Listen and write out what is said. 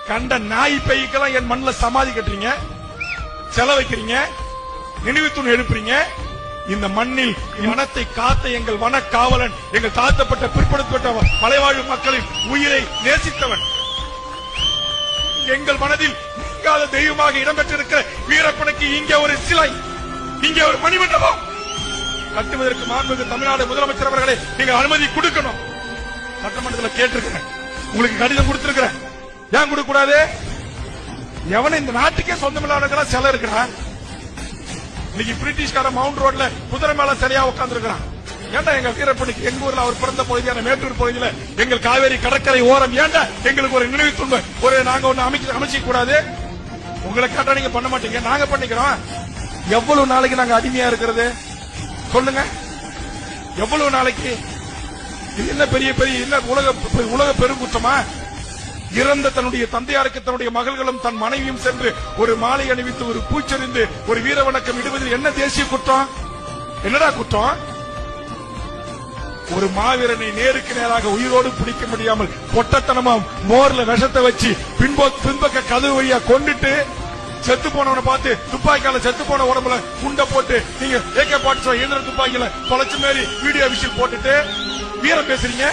கண்ட நாய் பைக்கெல்லாம் என் மண்ணில் சமாதி கட்டுறீங்க, செல வைக்கிறீங்க, நினைவு தூண் எழுப்புறீங்க. இந்த மண்ணில் வனத்தை காத்த எங்கள் வன காவலன், எங்கள் தாழ்த்தப்பட்ட பிற்படுத்தப்பட்ட மலைவாழ் மக்களின் உயிரை நேசித்தவன், எங்கள் மனதில் நீங்காத தெய்வமாக இடம்பெற்றிருக்கிற வீரப்பனுக்கு இங்கே ஒரு சிலை, இங்கே ஒரு மணிமண்டபம் கட்டுவதற்கு மாண்புமிகு தமிழ்நாடு முதலமைச்சர் அவர்களே நீங்க அனுமதி கொடுக்கணும். சட்டமன்றத்தில் கேட்டிருக்கிறேன், உங்களுக்கு கடிதம் கொடுத்திருக்கிறேன். ஏன் கொடுக்க கூடாது? எவன இந்த நாட்டுக்கே சொந்தமில்லாத சிலை இருக்கிறான். இன்னைக்கு பிரிட்டிஷ்கார மவுண்ட் ரோட்ல குதிரை மேல சரியா உட்கார்ந்து இருக்கிறான். ஏன்டா எங்க வீரப்பனுக்கு எங்க ஊர்ல அவர் பிறந்த பகுதியான மேட்டூர் பகுதியில எங்கள் காவேரி கடற்கரை ஓரம் ஏன்டா எங்களுக்கு ஒரு நினைவு துன்ப ஒரு நாங்க ஒண்ணு அமைச்சிக்க கூடாது? உங்களை கேட்டா நீங்க பண்ண மாட்டீங்க, நாங்க பண்ணிக்கிறோம். எவ்வளவு நாளைக்கு நாங்க அடிமையா இருக்கிறது சொல்லுங்க? எவ்வளவு நாளைக்கு? இது என்ன பெரிய பெரிய என்ன உலக பெருங்குற்றமா? இறந்த தன்னுடைய தந்தையாருக்கு தன்னுடைய மகள்களும் தன் மனைவியும் சென்று ஒரு மாலை அணிவித்து ஒரு பூச்செறிந்து ஒரு வீர வணக்கம் இடுவதில் என்ன தேசிய குற்றம்? என்னடா குற்றம்? ஒரு மாவீரனை நேருக்கு நேராக உயிரோடு பிடிக்க முடியாமல் பொட்டத்தனமா மோர்ல விஷத்தை வச்சு பின்பக்க கதவு வழியா கொண்டுட்டு செத்து போனவனை பார்த்து துப்பாக்கியால செத்து போன உடம்புல குண்டை போட்டு நீங்க AK-47 இயந்திர துப்பாக்கியில தொலைச்சு மாரி வீடியோ விஷயம் போட்டுட்டு வீரம் பேசுறீங்க.